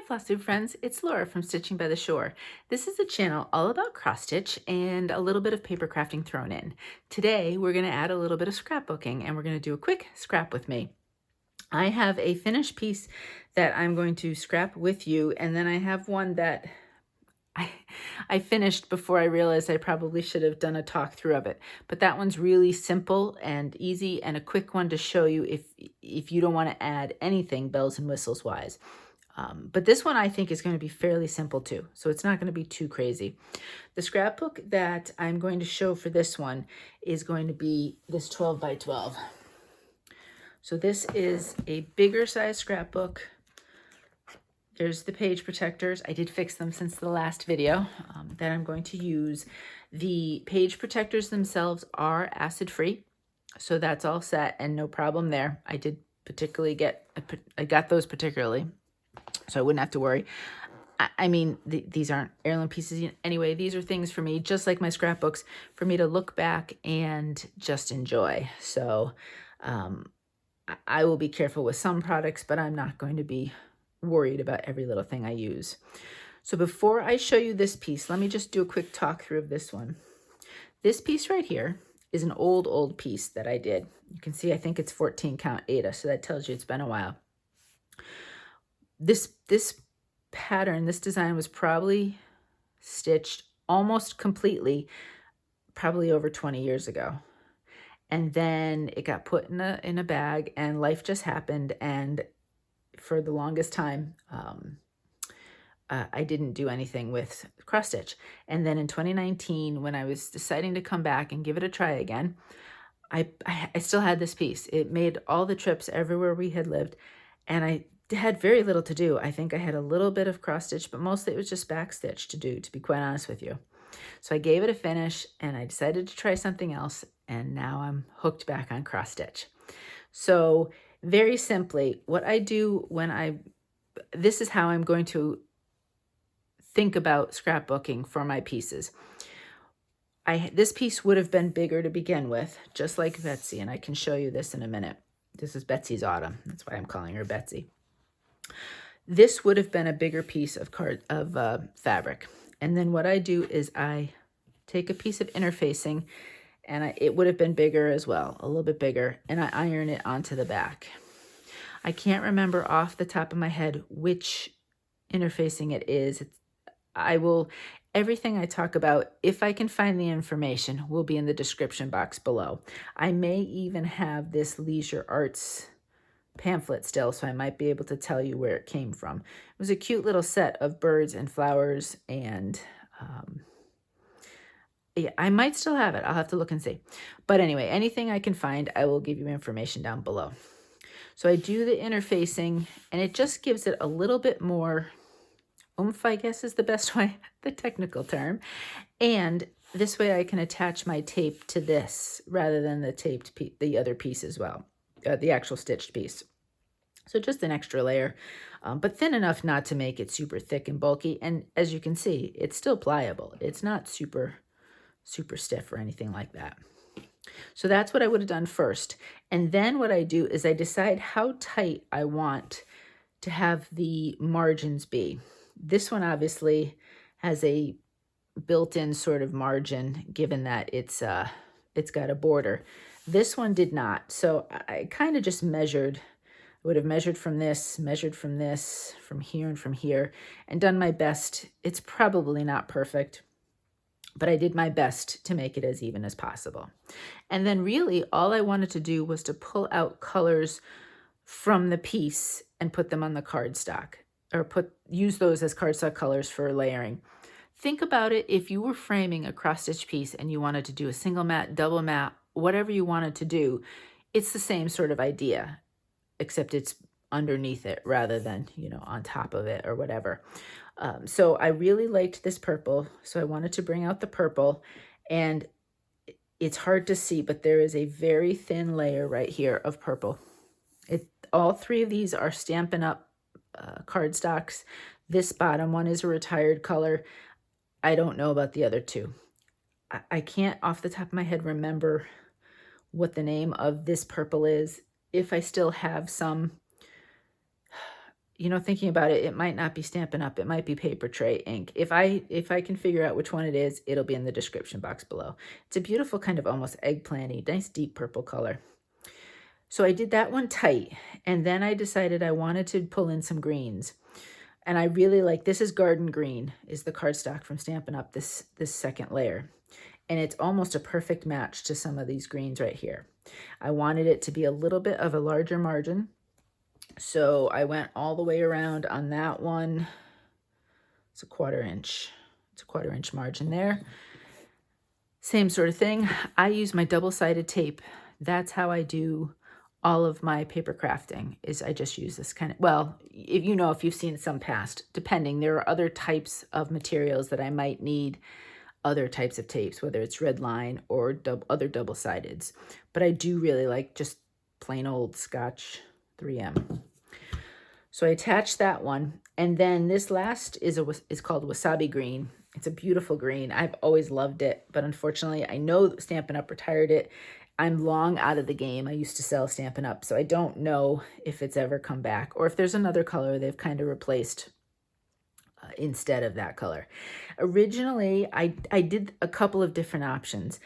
Flossy friends, it's Laura from Stitching by the Shore. This is a channel all about cross stitch and a little bit of paper crafting thrown in. Today we're going to add a little bit of scrapbooking and we're going to do a quick scrap with me. I have a finished piece that I'm going to scrap with you, and then I have one that I finished before I realized I probably should have done a talk through of it. But that one's really simple and easy and a quick one to show you if you don't want to add anything bells and whistles wise. But this one I think is going to be fairly simple too, so it's not going to be too crazy. The scrapbook that I'm going to show for this one is going to be this 12 by 12. So this is a bigger size scrapbook. There's the page protectors. I did fix them since the last video that I'm going to use. The page protectors themselves are acid-free, so that's all set and no problem there. I got those particularly, so I wouldn't have to worry. I mean, these aren't heirloom pieces anyway. These are things for me, just like my scrapbooks, for me to look back and just enjoy. So I will be careful with some products, but I'm not going to be worried about every little thing I use. So before I show you this piece, let me just do a quick talk through of this one. This piece right here is an old piece that I did. You can see I think it's 14 count Aida, so that tells you it's been a while. This pattern, this design was probably stitched almost completely probably over 20 years ago. And then it got put in a bag and life just happened, and for the longest time I didn't do anything with cross stitch. And then in 2019, when I was deciding to come back and give it a try again, I still had this piece. It made all the trips everywhere we had lived, and I had very little to do. I think I had a little bit of cross stitch, but mostly it was just back stitch to do, to be quite honest with you. So I gave it a finish and I decided to try something else, and now I'm hooked back on cross stitch. So very simply, what I do this is how I'm going to think about scrapbooking for my pieces. This piece would have been bigger to begin with, just like Betsy, and I can show you this in a minute. This is Betsy's Autumn. That's why I'm calling her Betsy. This would have been a bigger piece of fabric. And then what I do is I take a piece of interfacing, and it would have been bigger as well, a little bit bigger, and I iron it onto the back. I can't remember off the top of my head which interfacing it is. Everything I talk about, if I can find the information, will be in the description box below. I may even have this Leisure Arts pamphlet still, so I might be able to tell you where it came from. It was a cute little set of birds and flowers, and yeah, I might still have it. I'll have to look and see. But anyway, anything I can find, I will give you information down below. So I do the interfacing, and it just gives it a little bit more oomph, I guess is the best way, the technical term. And this way I can attach my tape to this rather than the other piece as well, the actual stitched piece. So just an extra layer, but thin enough not to make it super thick and bulky. And as you can see, it's still pliable. It's not super stiff or anything like that. So that's what I would have done first. And then what I do is I decide how tight I want to have the margins be. This one obviously has a built-in sort of margin, given that it's got a border. This one did not. So I kind of just measured. I would have measured from this, from here and from here, and done my best. It's probably not perfect, but I did my best to make it as even as possible. And then really all I wanted to do was to pull out colors from the piece and put them on the cardstock, or use those as cardstock colors for layering. Think about it if you were framing a cross-stitch piece and you wanted to do a single mat, double mat, whatever you wanted to do, it's the same sort of idea, except it's underneath it rather than, on top of it or whatever. So I really liked this purple, so I wanted to bring out the purple, and it's hard to see, but there is a very thin layer right here of purple. All three of these are Stampin' Up cardstocks. This bottom one is a retired color. I don't know about the other two. I can't off the top of my head remember what the name of this purple is. If I still have some, you know, thinking about it, it might not be Stampin' Up. It might be Papertrey ink. If I can figure out which one it is, it'll be in the description box below. It's a beautiful kind of almost eggplant-y, nice deep purple color. So I did that one tight, and then I decided I wanted to pull in some greens. And I really like, this is Garden Green, is the cardstock from Stampin' Up, this second layer. And it's almost a perfect match to some of these greens right here. I wanted it to be a little bit of a larger margin. So I went all the way around on that one. It's a 1/4 inch. It's a 1/4 inch margin there. Same sort of thing. I use my double-sided tape. That's how I do all of my paper crafting, is I just use this kind of, well, if you know, if you've seen some past, depending, there are other types of materials that I might need other types of tapes, whether it's red line or other double-sideds. But I do really like just plain old Scotch 3M. So I attached that one, and then this last is called Wasabi Green. It's a beautiful green. I've always loved it, but unfortunately, I know Stampin' Up retired it. I'm long out of the game. I used to sell Stampin' Up, so I don't know if it's ever come back or if there's another color they've kind of replaced instead of that color. Originally, I did a couple of different options.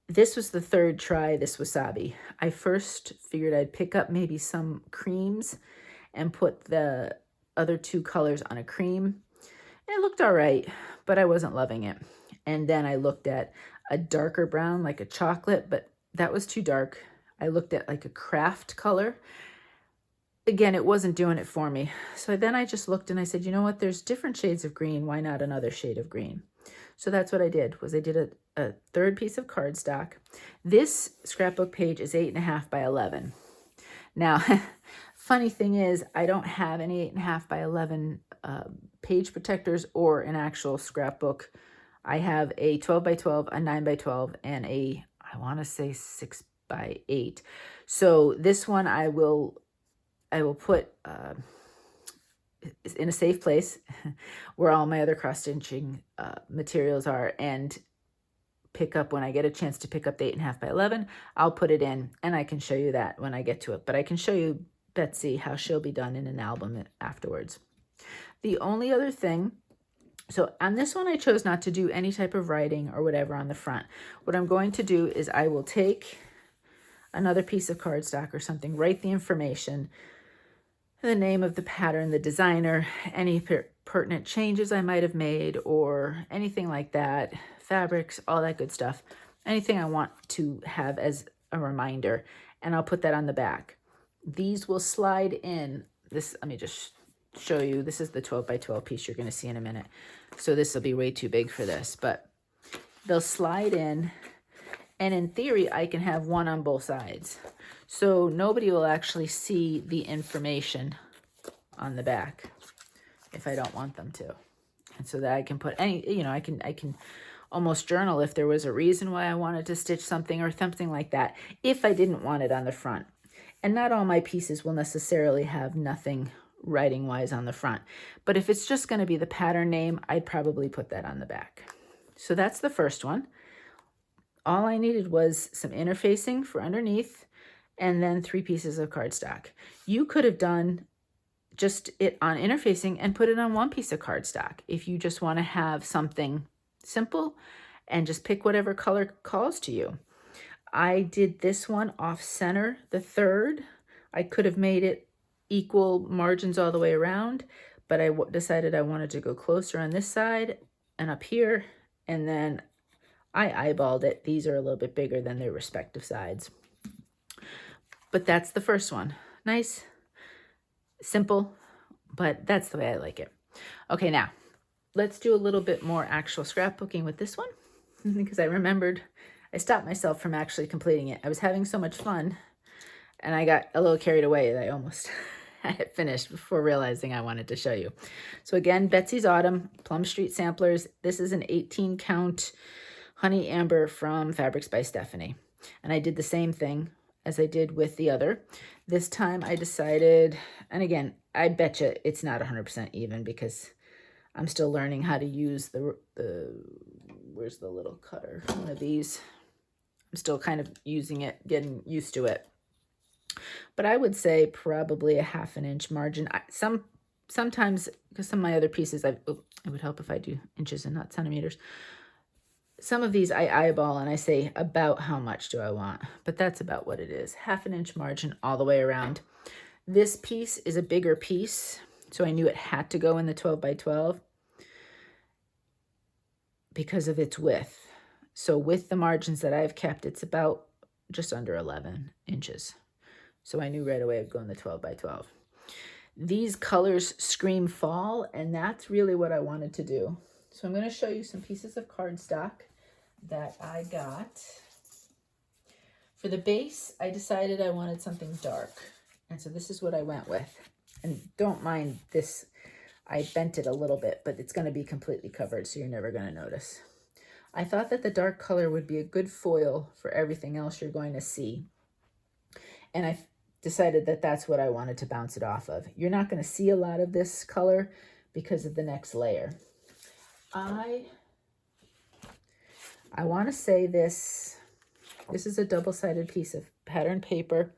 This was the third try, this Wasabi. I first figured I'd pick up maybe some creams and put the other 2 colors on a cream. It looked all right, but I wasn't loving it. And then I looked at a darker brown, like a chocolate, but that was too dark. I looked at like a craft color. Again, it wasn't doing it for me. So then I just looked and I said, you know what, there's different shades of green. Why not another shade of green? So that's what I did, was I did a third piece of cardstock. This scrapbook page is 8.5 by 11. Now, funny thing is, I don't have any 8.5 by 11 page protectors or an actual scrapbook. I have a 12 by 12, a 9 by 12, and a, I want to say 6 by 8. So this one I will put in a safe place where all my other cross-stitching materials are, and pick up when I get a chance to pick up the 8.5 by 11. I'll put it in, and I can show you that when I get to it. But I can show you Betsy how she'll be done in an album afterwards. The only other thing, so on this one I chose not to do any type of writing or whatever on the front. What I'm going to do is I will take another piece of cardstock or something, write the information, the name of the pattern, the designer, any pertinent changes I might have made or anything like that, fabrics, all that good stuff, anything I want to have as a reminder, and I'll put that on the back. These will slide in. This, let me just show you. This is the 12 by 12 piece you're going to see in a minute. So this will be way too big for this, but they'll slide in, and in theory, I can have one on both sides. So nobody will actually see the information on the back if I don't want them to. And so that I can put any, you know, I can almost journal if there was a reason why I wanted to stitch something or something like that, if I didn't want it on the front. And not all my pieces will necessarily have nothing writing-wise on the front. But if it's just going to be the pattern name, I'd probably put that on the back. So that's the first one. All I needed was some interfacing for underneath, and then 3 pieces of cardstock. You could have done just it on interfacing and put it on 1 piece of cardstock if you just want to have something simple and just pick whatever color calls to you. I did this one off center, the third. I could have made it equal margins all the way around, but I decided I wanted to go closer on this side and up here, and then I eyeballed it. These are a little bit bigger than their respective sides. But that's the first one. Nice, simple, but that's the way I like it. Okay, now let's do a little bit more actual scrapbooking with this one because I remembered I stopped myself from actually completing it. I was having so much fun and I got a little carried away that I almost had it finished before realizing I wanted to show you. So again, Betsy's Autumn, Plum Street Samplers. This is an 18 count honey amber from Fabrics by Stephanie. And I did the same thing as I did with the other. This time I decided, and again, I bet you it's not 100% even because I'm still learning how to use the where's the little cutter? One of these. I'm still kind of using it, getting used to it. But I would say probably a 1/2 inch margin. Sometimes, because some of my other pieces, it would help if I do inches and not centimeters. Some of these I eyeball and I say, about how much do I want? But that's about what it is. 1/2 inch margin all the way around. This piece is a bigger piece, so I knew it had to go in the 12 by 12 because of its width. So with the margins that I've kept, it's about just under 11 inches. So I knew right away I'd go in the 12 by 12. These colors scream fall, and that's really what I wanted to do. So I'm going to show you some pieces of cardstock that I got. For the base, I decided I wanted something dark. And so this is what I went with. And don't mind this, I bent it a little bit, but it's going to be completely covered, so you're never going to notice. I thought that the dark color would be a good foil for everything else you're going to see. And I decided that that's what I wanted to bounce it off of. You're not going to see a lot of this color because of the next layer. I want to say this is a double-sided piece of pattern paper.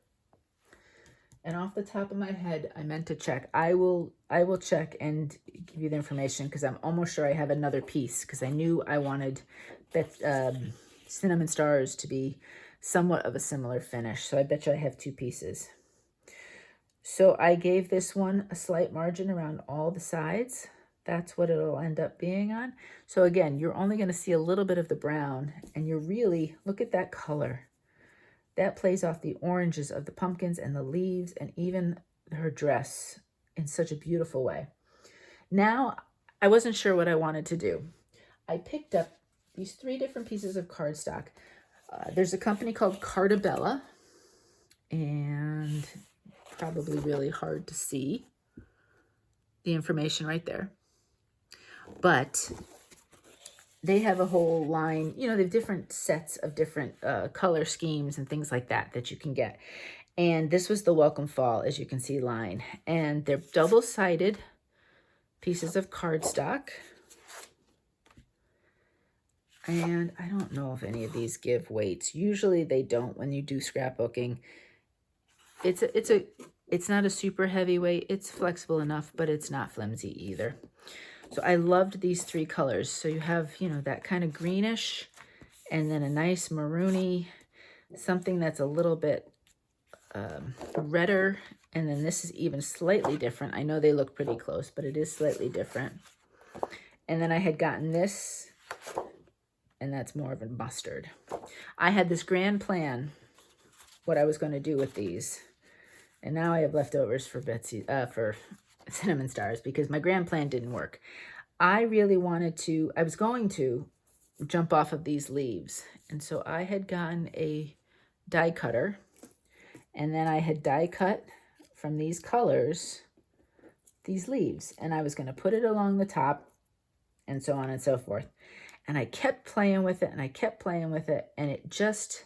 And off the top of my head, I meant to check. I will check and give you the information because I'm almost sure I have another piece because I knew I wanted cinnamon stars to be somewhat of a similar finish. So I bet you I have 2 pieces. So I gave this one a slight margin around all the sides. That's what it'll end up being on. So again, you're only going to see a little bit of the brown, and you're really, look at that color. That plays off the oranges of the pumpkins and the leaves and even her dress in such a beautiful way. Now, I wasn't sure what I wanted to do. I picked up these 3 different pieces of cardstock. There's a company called Carta, and probably really hard to see the information right there. But they have a whole line, you know, they have different sets of different color schemes and things like that you can get. And this was the Welcome Fall, as you can see, line. And they're double-sided pieces of cardstock. And I don't know if any of these give weights. Usually they don't when you do scrapbooking. It's not a super heavy weight. It's flexible enough, but it's not flimsy either. So I loved these 3 colors. So you have, you know, that kind of greenish and then a nice maroony, something that's a little bit redder. And then this is even slightly different. I know they look pretty close, but it is slightly different. And then I had gotten this, and that's more of a mustard. I had this grand plan, what I was going to do with these. And now I have leftovers for Betsy, for cinnamon stars, because my grand plan didn't work. I really wanted to, I was going to jump off of these leaves. And so I had gotten a die cutter, and then I had die cut from these colors, these leaves, and I was going to put it along the top and so on and so forth. And I kept playing with it and I kept playing with it, and it just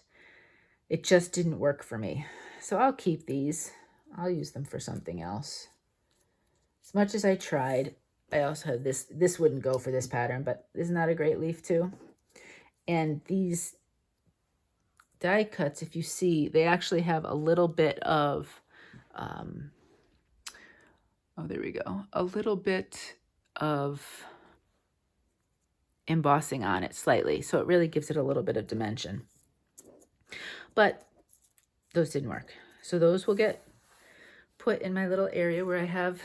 didn't work for me. So I'll keep these. I'll use them for something else. As much as I tried, I also had this. This wouldn't go for this pattern, but isn't that a great leaf too? And these die cuts, if you see, they actually have a little bit of, oh, there we go. A little bit of embossing on it slightly. So it really gives it a little bit of dimension. But those didn't work. So those will get put in my little area where I have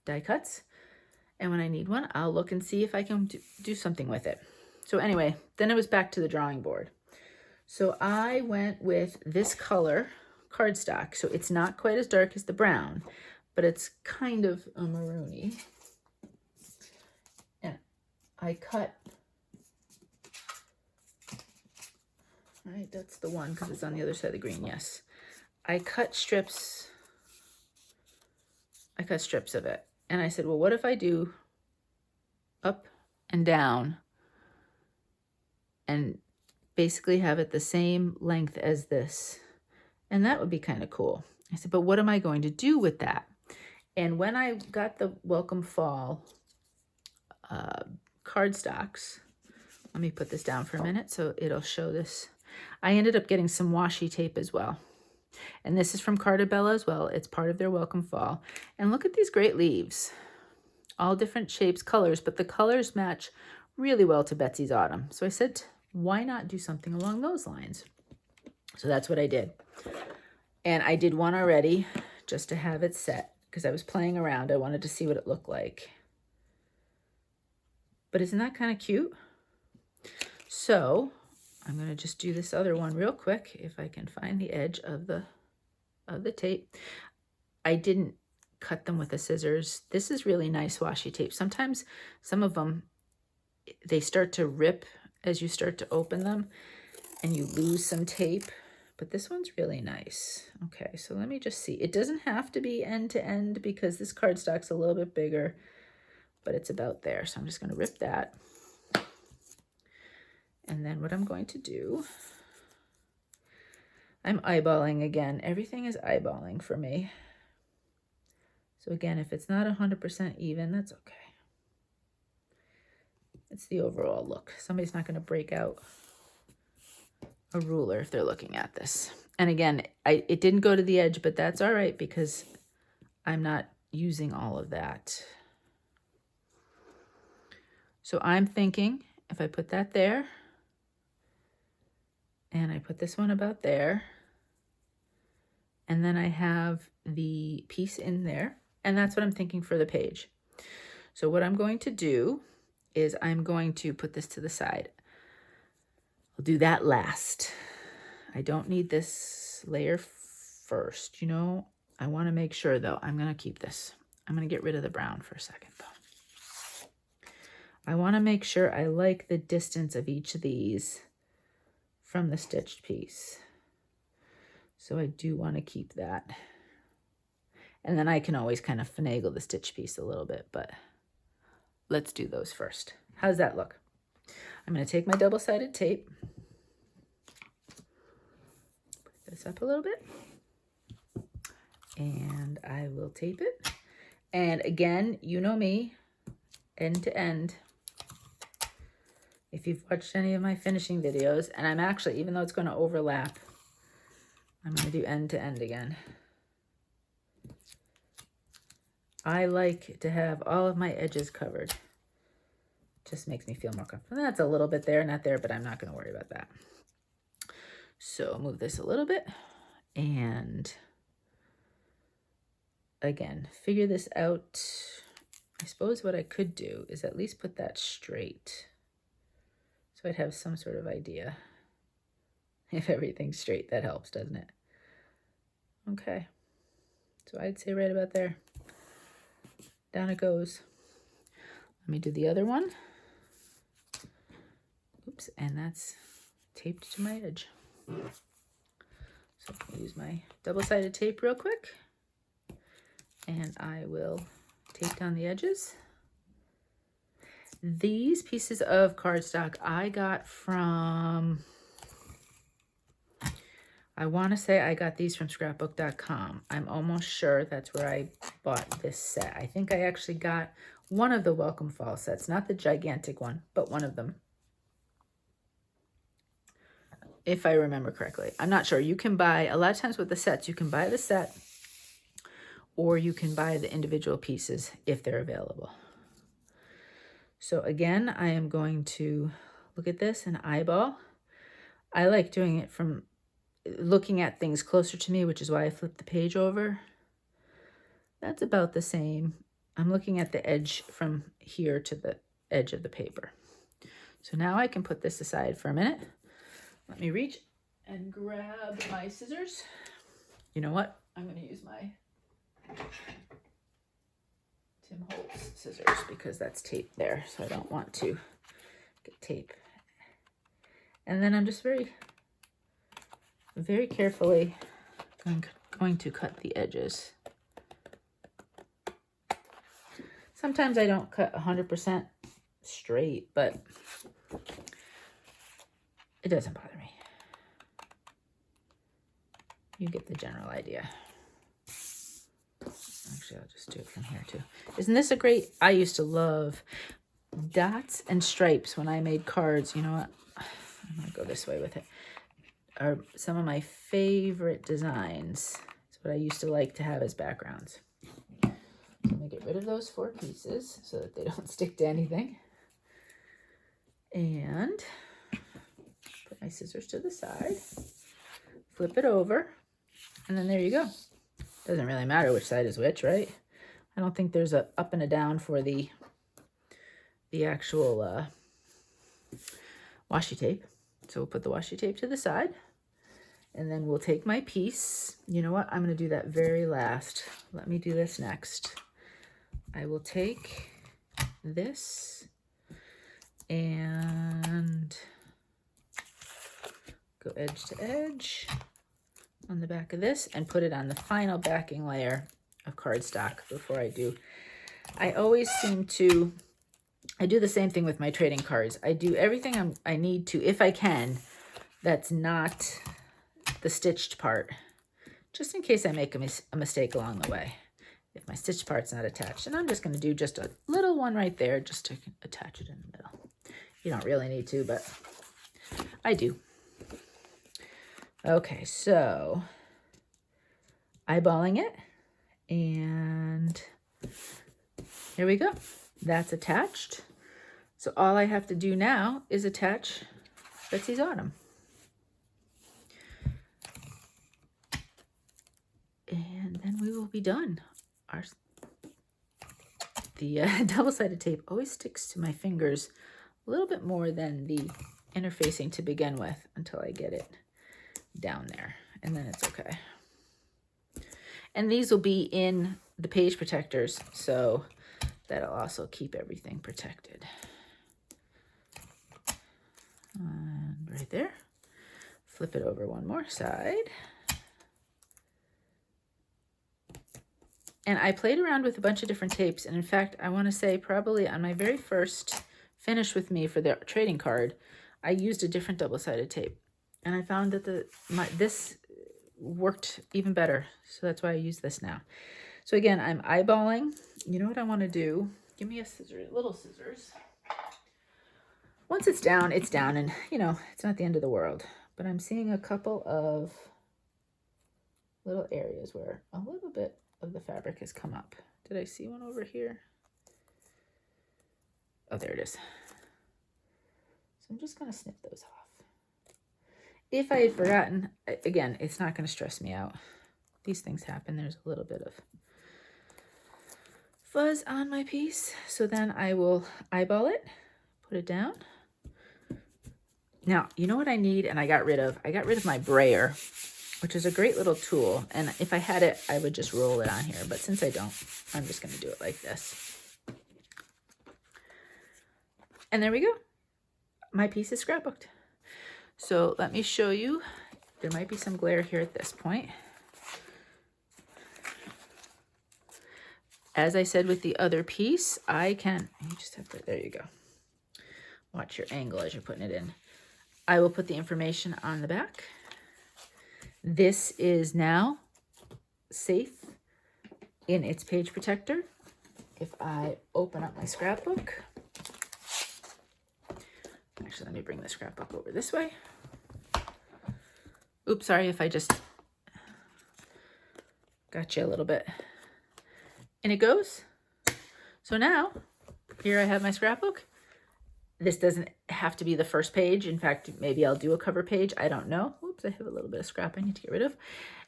die cuts. And when I need one, I'll look and see if I can do something with it. So anyway, then it was back to the drawing board. So I went with this color cardstock. So it's not quite as dark as the brown, but it's kind of a maroony. And I cut, right, that's the one because it's on the other side of the green, yes. I cut strips of it. And I said, well, what if I do up and down and basically have it the same length as this? And that would be kind of cool. I said, but what am I going to do with that? And when I got the Welcome Fall cardstocks, let me put this down for a minute so it'll show this. I ended up getting some washi tape as well. And this is from Carta as well. It's part of their Welcome Fall. And look at these great leaves. All different shapes, colors, but the colors match really well to Betsy's Autumn. So I said, why not do something along those lines? So that's what I did. And I did one already just to have it set because I was playing around. I wanted to see what it looked like. But isn't that kind of cute? So I'm going to just do this other one real quick if I can find the edge of the tape. I didn't cut them with the scissors. This is really nice washi tape. Sometimes some of them, they start to rip as you start to open them and you lose some tape, but this one's really nice. Okay, so let me just see. It doesn't have to be end to end because this cardstock's a little bit bigger, but it's about there. So I'm just going to rip that. And then what I'm going to do, I'm eyeballing again. Everything is eyeballing for me. So again, if it's not 100% even, that's okay. It's the overall look. Somebody's not going to break out a ruler if they're looking at this. And again, it didn't go to the edge, but that's all right because I'm not using all of that. So I'm thinking if I put that there, and I put this one about there, and then I have the piece in there, and that's what I'm thinking for the page. So what I'm going to do is I'm going to put this to the side. I'll do that last. I don't need this layer first, you know. I want to make sure though, I'm going to keep this. I'm going to get rid of the brown for a second though. I want to make sure I like the distance of each of these from the stitched piece. So I do want to keep that. And then I can always kind of finagle the stitch piece a little bit, but let's do those first. How's that look? I'm going to take my double-sided tape, put this up a little bit, and I will tape it. And again, you know me, end to end. If you've watched any of my finishing videos, and I'm actually, even though it's going to overlap, I'm going to do end to end again. I like to have all of my edges covered. Just makes me feel more comfortable. That's a little bit there, not there, but I'm not going to worry about that. So move this a little bit. And again, figure this out. I suppose what I could do is at least put that straight. So I'd have some sort of idea. If everything's straight, that helps, doesn't it? Okay. So I'd say right about there. Down it goes. Let me do the other one. Oops, and that's taped to my edge. So I'll use my double-sided tape real quick. And I will tape down the edges. These pieces of cardstock I got from, I want to say I got these from scrapbook.com. I'm almost sure that's where I bought this set. I think I actually got one of the Welcome Fall sets, not the gigantic one, but one of them, if I remember correctly. I'm not sure. You can buy, a lot of times with the sets, you can buy the set or you can buy the individual pieces if they're available. So again, I am going to look at this and eyeball. I like doing it from looking at things closer to me, which is why I flipped the page over. That's about the same. I'm looking at the edge from here to the edge of the paper. So now I can put this aside for a minute. Let me reach and grab my scissors. You know what? I'm going to use my Tim Holtz scissors because that's tape there, so I don't want to get tape. And then I'm just very carefully going to cut the edges. Sometimes I don't cut 100% straight, but it doesn't bother me. You get the general idea. Actually, I'll just do it from here too. Isn't this a great, I used to love dots and stripes when I made cards. You know what? I'm going to go this way with it. are some of my favorite designs. It's what I used to like to have as backgrounds. So I'm going to get rid of those 4 pieces so that they don't stick to anything. And put my scissors to the side, flip it over, and then there you go. Doesn't really matter which side is which, right? I don't think there's a up and a down for the actual washi tape. So we'll put the washi tape to the side, and then we'll take my piece. You know what? I'm going to do that very last. Let me do this next. I will take this and go edge to edge on the back of this and put it on the final backing layer of cardstock before I do. I always seem to, I do the same thing with my trading cards. I do everything I need to, if I can, that's not the stitched part, just in case I make a mistake along the way. If my stitched part's not attached, and I'm just going to do just a little one right there just to attach it in the middle. You don't really need to, but I do. Okay, so eyeballing it, and here we go. That's attached. So all I have to do now is attach Betsy's Autumn. And then we will be done. The double-sided tape always sticks to my fingers a little bit more than the interfacing to begin with until I get it down there, and then it's okay. And these will be in the page protectors, so that'll also keep everything protected. And right there. Flip it over one more side. And I played around with a bunch of different tapes, and in fact, I want to say probably on my very first Finish With Me for the trading card, I used a different double-sided tape. And I found that this worked even better. So that's why I use this now. So again, I'm eyeballing. You know what I want to do? Give me a scissor, little scissors. Once it's down, and you know, it's not the end of the world. But I'm seeing a couple of little areas where a little bit of the fabric has come up. Did I see one over here? Oh, there it is. So I'm just going to snip those off. If I had forgotten, again, it's not going to stress me out. These things happen. There's a little bit of fuzz on my piece. So then I will eyeball it, put it down. Now, you know what I need, and I got rid of my brayer, which is a great little tool. And if I had it, I would just roll it on here. But since I don't, I'm just going to do it like this. And there we go. My piece is scrapbooked. So let me show you. There might be some glare here at this point. As I said with the other piece, I can, you just have to, there you go. Watch your angle as you're putting it in. I will put the information on the back. This is now safe in its page protector. If I open up my scrapbook, actually, let me bring the scrapbook over this way. Oops, sorry if I just got you a little bit. And it goes. So now, here I have my scrapbook. This doesn't have to be the first page. In fact, maybe I'll do a cover page. I don't know. Oops, I have a little bit of scrap I need to get rid of.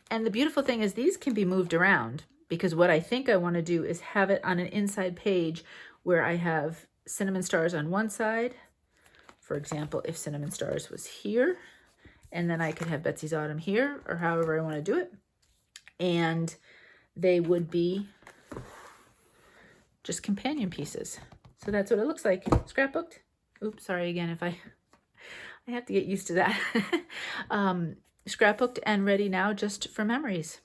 And the beautiful thing is these can be moved around, because what I think I want to do is have it on an inside page where I have cinnamon stars on one side. For example, if Cinnamon Stars was here, and then I could have Betsy's Autumn here, or however I want to do it. And they would be just companion pieces. So that's what it looks like. Scrapbooked. Oops, sorry again if I have to get used to that. Scrapbooked and ready now just for memories.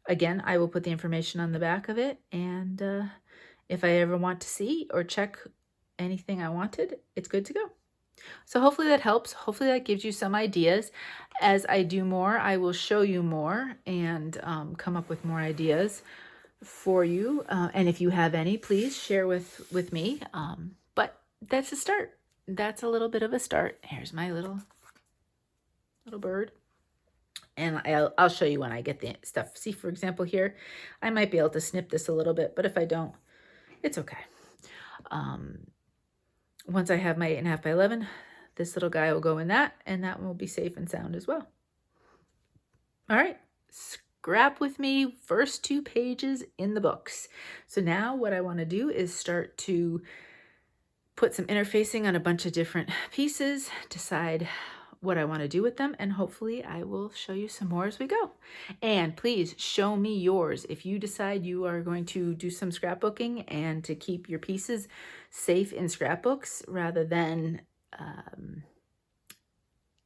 Again, I will put the information on the back of it, and if I ever want to see or check anything I wanted, it's good to go. So hopefully that helps. Hopefully that gives you some ideas. As I do more, I will show you more and come up with more ideas for you. And if you have any, please share with me. But that's a start. That's a little bit of a start. Here's my little bird. And I'll show you when I get the stuff. See, for example, here, I might be able to snip this a little bit, but if I don't, it's okay. Once I have my 8.5 by 11, this little guy will go in that, and that one will be safe and sound as well. All right, scrap with me, first 2 pages in the books. So now what I want to do is start to put some interfacing on a bunch of different pieces, decide what I want to do with them, and hopefully I will show you some more as we go. And please show me yours. If you decide you are going to do some scrapbooking and to keep your pieces safe in scrapbooks rather than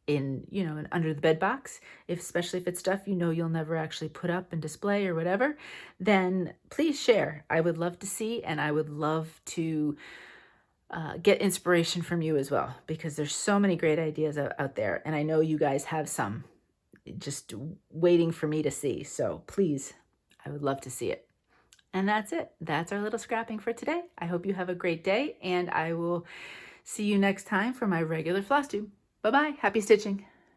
in, you know, under the bed box, especially if it's stuff you know you'll never actually put up and display or whatever, then please share. I would love to see, and I would love to get inspiration from you as well, because there's so many great ideas out there, and I know you guys have some just waiting for me to see. So please, I would love to see it. And that's it. That's our little scrapping for today. I hope you have a great day, and I will see you next time for my regular floss tube. Bye-bye. Happy stitching.